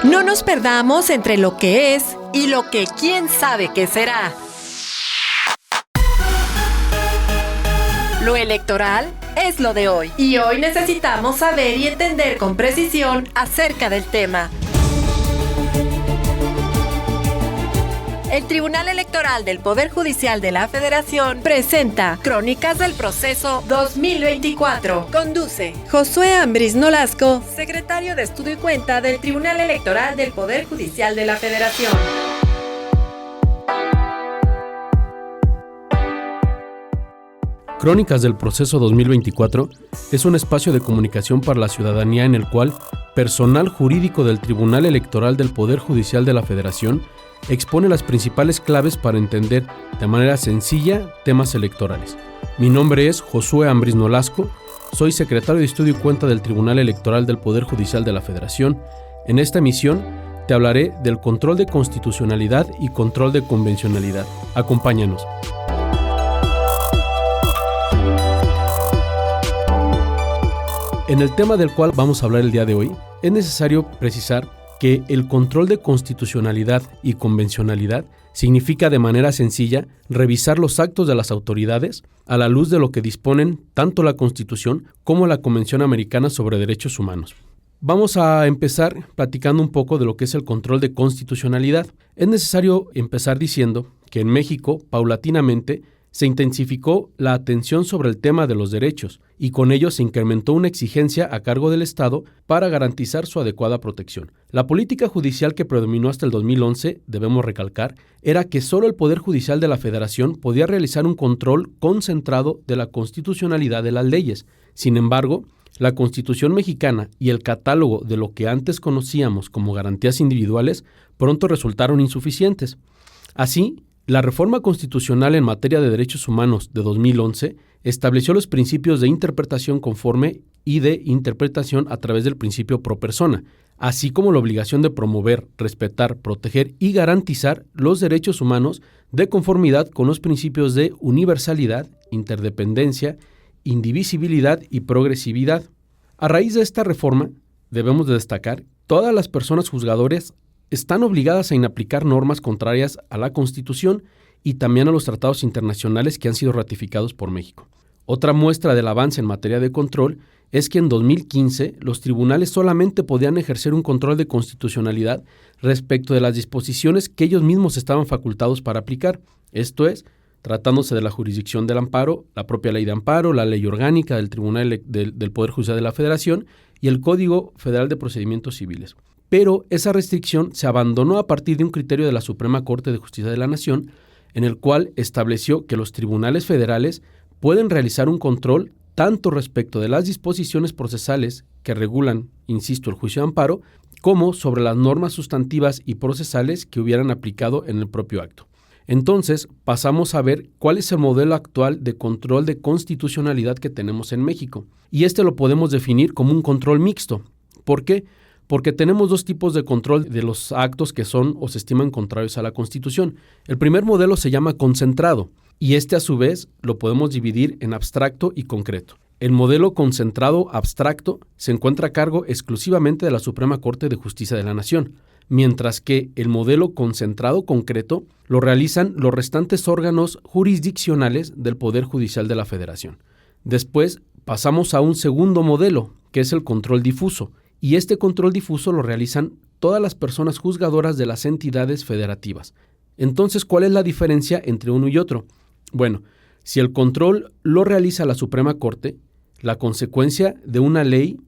No nos perdamos entre lo que es y lo que quién sabe qué será. Lo electoral es lo de hoy. Y hoy necesitamos saber y entender con precisión acerca del tema. El Tribunal Electoral del Poder Judicial de la Federación presenta Crónicas del Proceso 2024. Conduce Josué Ambriz Nolasco, secretario de Estudio y Cuenta del Tribunal Electoral del Poder Judicial de la Federación. Crónicas del Proceso 2024 es un espacio de comunicación para la ciudadanía en el cual personal jurídico del Tribunal Electoral del Poder Judicial de la Federación expone las principales claves para entender de manera sencilla temas electorales. Mi nombre es Josué Ambriz Nolasco, soy secretario de Estudio y Cuenta del Tribunal Electoral del Poder Judicial de la Federación. En esta emisión te hablaré del control de constitucionalidad y control de convencionalidad. Acompáñanos. En el tema del cual vamos a hablar el día de hoy, es necesario precisar que el control de constitucionalidad y convencionalidad significa de manera sencilla revisar los actos de las autoridades a la luz de lo que disponen tanto la Constitución como la Convención Americana sobre Derechos Humanos. Vamos a empezar platicando un poco de lo que es el control de constitucionalidad. Es necesario empezar diciendo que en México, paulatinamente, se intensificó la atención sobre el tema de los derechos y con ello se incrementó una exigencia a cargo del Estado para garantizar su adecuada protección. La política judicial que predominó hasta el 2011, debemos recalcar, era que solo el Poder Judicial de la Federación podía realizar un control concentrado de la constitucionalidad de las leyes. Sin embargo, la Constitución mexicana y el catálogo de lo que antes conocíamos como garantías individuales pronto resultaron insuficientes. Así, la reforma constitucional en materia de derechos humanos de 2011 estableció los principios de interpretación conforme y de interpretación a través del principio pro persona, así como la obligación de promover, respetar, proteger y garantizar los derechos humanos de conformidad con los principios de universalidad, interdependencia, indivisibilidad y progresividad. A raíz de esta reforma, debemos de destacar, todas las personas juzgadoras están obligadas a inaplicar normas contrarias a la Constitución y también a los tratados internacionales que han sido ratificados por México. Otra muestra del avance en materia de control es que en 2015 los tribunales solamente podían ejercer un control de constitucionalidad respecto de las disposiciones que ellos mismos estaban facultados para aplicar, esto es, tratándose de la jurisdicción del amparo, la propia ley de amparo, la ley orgánica del Tribunal del Poder Judicial de la Federación y el Código Federal de Procedimientos Civiles. Pero esa restricción se abandonó a partir de un criterio de la Suprema Corte de Justicia de la Nación, en el cual estableció que los tribunales federales pueden realizar un control tanto respecto de las disposiciones procesales que regulan, insisto, el juicio de amparo, como sobre las normas sustantivas y procesales que hubieran aplicado en el propio acto. Entonces, pasamos a ver cuál es el modelo actual de control de constitucionalidad que tenemos en México. Y lo podemos definir como un control mixto. ¿Por qué? Porque tenemos dos tipos de control de los actos que son o se estiman contrarios a la Constitución. El primer modelo se llama concentrado y a su vez lo podemos dividir en abstracto y concreto. El modelo concentrado abstracto se encuentra a cargo exclusivamente de la Suprema Corte de Justicia de la Nación, mientras que el modelo concentrado concreto lo realizan los restantes órganos jurisdiccionales del Poder Judicial de la Federación. Después pasamos a un segundo modelo, que es el control difuso, y este control difuso lo realizan todas las personas juzgadoras de las entidades federativas. Entonces, ¿cuál es la diferencia entre uno y otro? Bueno, si el control lo realiza la Suprema Corte, la consecuencia de una ley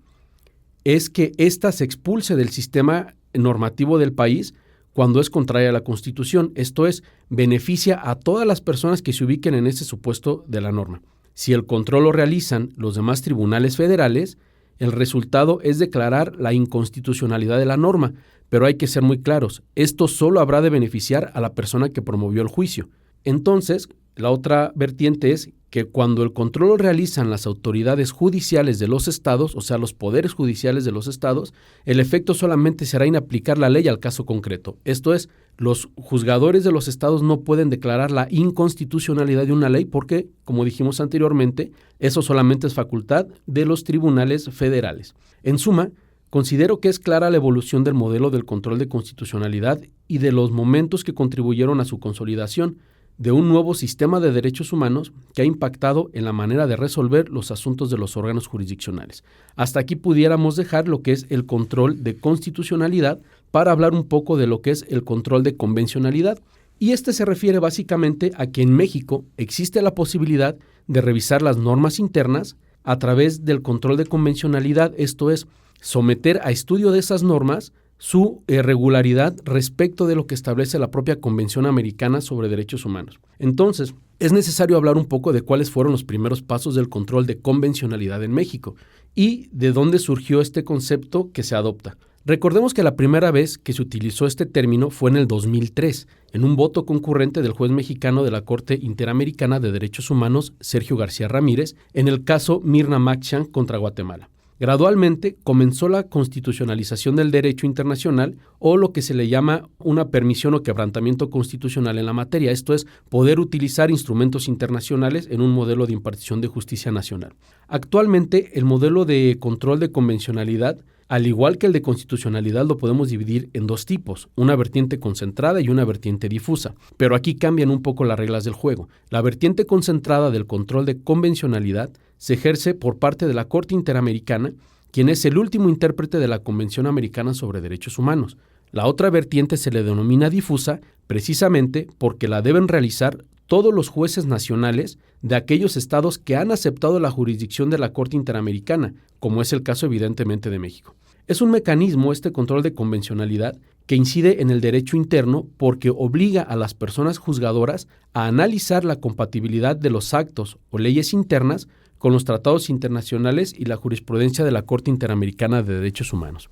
es que ésta se expulse del sistema normativo del país cuando es contraria a la Constitución, esto es, beneficia a todas las personas que se ubiquen en ese supuesto de la norma. Si el control lo realizan los demás tribunales federales, el resultado es declarar la inconstitucionalidad de la norma, pero hay que ser muy claros, esto solo habrá de beneficiar a la persona que promovió el juicio. Entonces, la otra vertiente es que cuando el control lo realizan las autoridades judiciales de los estados, o sea, los poderes judiciales de los estados, el efecto solamente será inaplicar la ley al caso concreto. Esto es, los juzgadores de los estados no pueden declarar la inconstitucionalidad de una ley porque, como dijimos anteriormente, eso solamente es facultad de los tribunales federales. En suma, considero que es clara la evolución del modelo del control de constitucionalidad y de los momentos que contribuyeron a su consolidación, de un nuevo sistema de derechos humanos que ha impactado en la manera de resolver los asuntos de los órganos jurisdiccionales. Hasta aquí pudiéramos dejar lo que es el control de constitucionalidad para hablar un poco de lo que es el control de convencionalidad. Y este se refiere básicamente a que en México existe la posibilidad de revisar las normas internas a través del control de convencionalidad, esto es, someter a estudio de esas normas su regularidad respecto de lo que establece la propia Convención Americana sobre Derechos Humanos. Entonces, es necesario hablar un poco de cuáles fueron los primeros pasos del control de convencionalidad en México y de dónde surgió este concepto que se adopta. Recordemos que la primera vez que se utilizó este término fue en el 2003, en un voto concurrente del juez mexicano de la Corte Interamericana de Derechos Humanos, Sergio García Ramírez, en el caso Mirna Machan contra Guatemala. Gradualmente comenzó la constitucionalización del derecho internacional o lo que se le llama una permisión o quebrantamiento constitucional en la materia, esto es, poder utilizar instrumentos internacionales en un modelo de impartición de justicia nacional. Actualmente, el modelo de control de convencionalidad, al igual que el de constitucionalidad, lo podemos dividir en dos tipos, una vertiente concentrada y una vertiente difusa. Pero aquí cambian un poco las reglas del juego. La vertiente concentrada del control de convencionalidad se ejerce por parte de la Corte Interamericana, quien es el último intérprete de la Convención Americana sobre Derechos Humanos. La otra vertiente se le denomina difusa precisamente porque la deben realizar todos los jueces nacionales de aquellos estados que han aceptado la jurisdicción de la Corte Interamericana, como es el caso evidentemente de México. Es un mecanismo, este control de convencionalidad, que incide en el derecho interno porque obliga a las personas juzgadoras a analizar la compatibilidad de los actos o leyes internas con los tratados internacionales y la jurisprudencia de la Corte Interamericana de Derechos Humanos.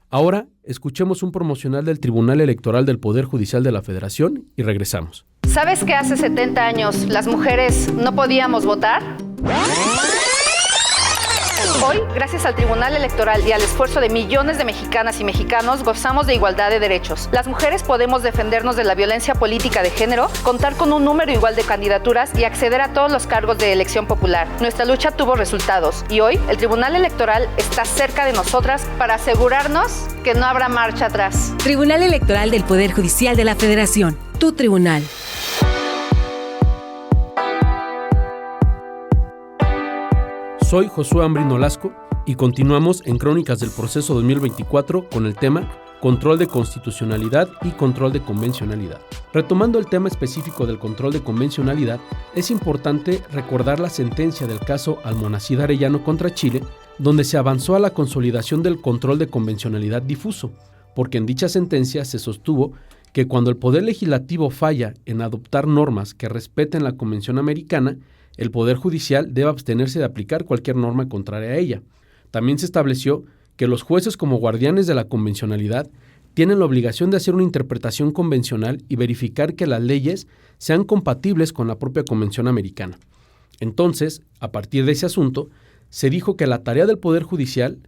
Ahora, escuchemos un promocional del Tribunal Electoral del Poder Judicial de la Federación y regresamos. ¿Sabes que hace 70 años las mujeres no podíamos votar? Hoy, gracias al Tribunal Electoral y al esfuerzo de millones de mexicanas y mexicanos, gozamos de igualdad de derechos. Las mujeres podemos defendernos de la violencia política de género, contar con un número igual de candidaturas y acceder a todos los cargos de elección popular. Nuestra lucha tuvo resultados y hoy el Tribunal Electoral está cerca de nosotras para asegurarnos que no habrá marcha atrás. Tribunal Electoral del Poder Judicial de la Federación. Tu tribunal. Soy Josué Ambris Nolasco y continuamos en Crónicas del Proceso 2024 con el tema Control de Constitucionalidad y Control de Convencionalidad. Retomando el tema específico del control de convencionalidad, es importante recordar la sentencia del caso Almonacid Arellano contra Chile, donde se avanzó a la consolidación del control de convencionalidad difuso, porque en dicha sentencia se sostuvo que cuando el Poder Legislativo falla en adoptar normas que respeten la Convención Americana, el Poder Judicial debe abstenerse de aplicar cualquier norma contraria a ella. También se estableció que los jueces, como guardianes de la convencionalidad, tienen la obligación de hacer una interpretación convencional y verificar que las leyes sean compatibles con la propia Convención Americana. Entonces, a partir de ese asunto, se dijo que la tarea del Poder Judicial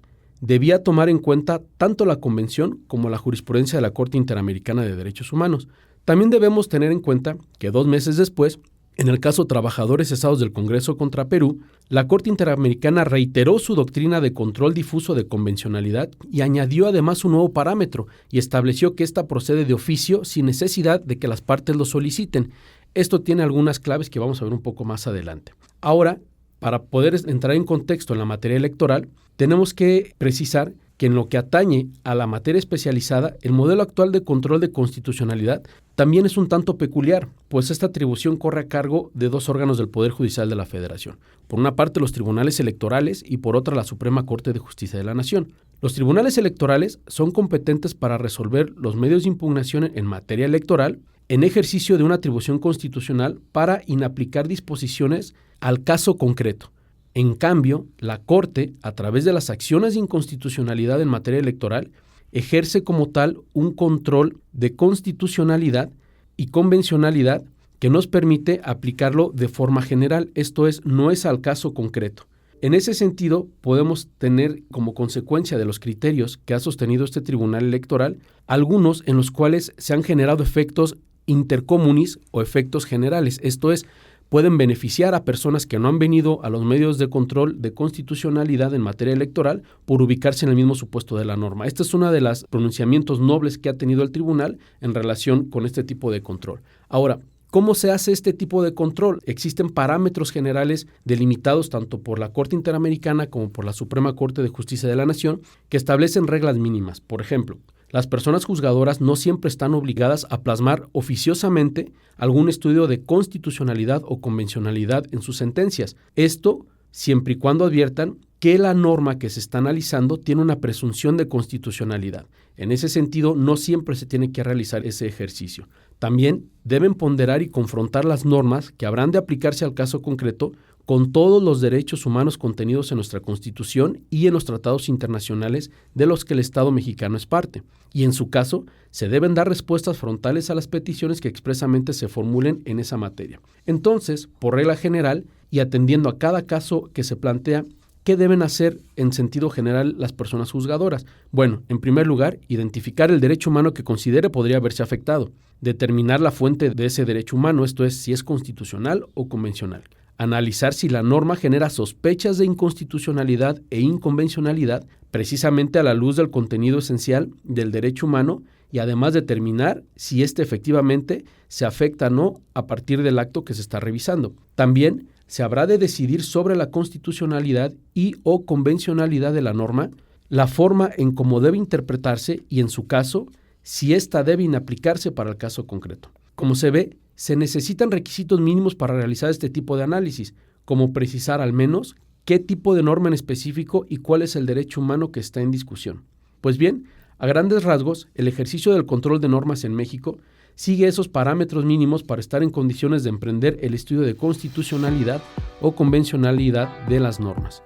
debía tomar en cuenta tanto la Convención como la jurisprudencia de la Corte Interamericana de Derechos Humanos. También debemos tener en cuenta que 2 meses después, en el caso Trabajadores Cesados del Congreso contra Perú, la Corte Interamericana reiteró su doctrina de control difuso de convencionalidad y añadió además un nuevo parámetro y estableció que ésta procede de oficio sin necesidad de que las partes lo soliciten. Esto tiene algunas claves que vamos a ver un poco más adelante. Ahora, para poder entrar en contexto en la materia electoral, tenemos que precisar que en lo que atañe a la materia especializada, el modelo actual de control de constitucionalidad también es un tanto peculiar, pues esta atribución corre a cargo de 2 órganos del Poder Judicial de la Federación. Por una parte, los tribunales electorales y por otra, la Suprema Corte de Justicia de la Nación. Los tribunales electorales son competentes para resolver los medios de impugnación en materia electoral en ejercicio de una atribución constitucional para inaplicar disposiciones al caso concreto. En cambio, la Corte, a través de las acciones de inconstitucionalidad en materia electoral, ejerce como tal un control de constitucionalidad y convencionalidad que nos permite aplicarlo de forma general, esto es, no es al caso concreto. En ese sentido, podemos tener como consecuencia de los criterios que ha sostenido este Tribunal Electoral, algunos en los cuales se han generado efectos intercomunis o efectos generales, esto es, pueden beneficiar a personas que no han venido a los medios de control de constitucionalidad en materia electoral por ubicarse en el mismo supuesto de la norma. Este es uno de los pronunciamientos nobles que ha tenido el tribunal en relación con este tipo de control. Ahora, ¿cómo se hace este tipo de control? Existen parámetros generales delimitados tanto por la Corte Interamericana como por la Suprema Corte de Justicia de la Nación que establecen reglas mínimas. Por ejemplo, las personas juzgadoras no siempre están obligadas a plasmar oficiosamente algún estudio de constitucionalidad o convencionalidad en sus sentencias. Esto siempre y cuando adviertan que la norma que se está analizando tiene una presunción de constitucionalidad. En ese sentido, no siempre se tiene que realizar ese ejercicio. También deben ponderar y confrontar las normas que habrán de aplicarse al caso concreto con todos los derechos humanos contenidos en nuestra Constitución y en los tratados internacionales de los que el Estado mexicano es parte. Y en su caso, se deben dar respuestas frontales a las peticiones que expresamente se formulen en esa materia. Entonces, por regla general, y atendiendo a cada caso que se plantea, ¿qué deben hacer en sentido general las personas juzgadoras? Bueno, en primer lugar, identificar el derecho humano que considere podría haberse afectado, determinar la fuente de ese derecho humano, esto es, si es constitucional o convencional. Analizar si la norma genera sospechas de inconstitucionalidad e inconvencionalidad, precisamente a la luz del contenido esencial del derecho humano, y además determinar si éste efectivamente se afecta o no a partir del acto que se está revisando. También se habrá de decidir sobre la constitucionalidad y o convencionalidad de la norma, la forma en cómo debe interpretarse y, en su caso, si ésta debe inaplicarse para el caso concreto. Como se ve, se necesitan requisitos mínimos para realizar este tipo de análisis, como precisar al menos qué tipo de norma en específico y cuál es el derecho humano que está en discusión. Pues bien, a grandes rasgos, el ejercicio del control de normas en México sigue esos parámetros mínimos para estar en condiciones de emprender el estudio de constitucionalidad o convencionalidad de las normas.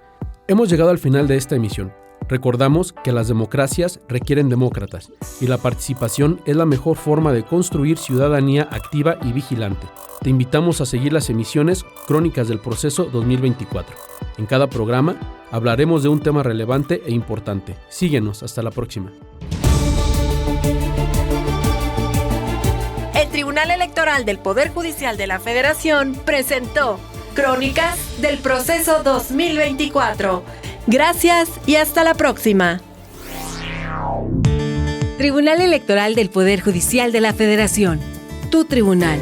Hemos llegado al final de esta emisión. Recordamos que las democracias requieren demócratas y la participación es la mejor forma de construir ciudadanía activa y vigilante. Te invitamos a seguir las emisiones Crónicas del Proceso 2024. En cada programa hablaremos de un tema relevante e importante. Síguenos, hasta la próxima. El Tribunal Electoral del Poder Judicial de la Federación presentó Crónicas del Proceso 2024. Gracias y hasta la próxima. Tribunal Electoral del Poder Judicial de la Federación. Tu tribunal.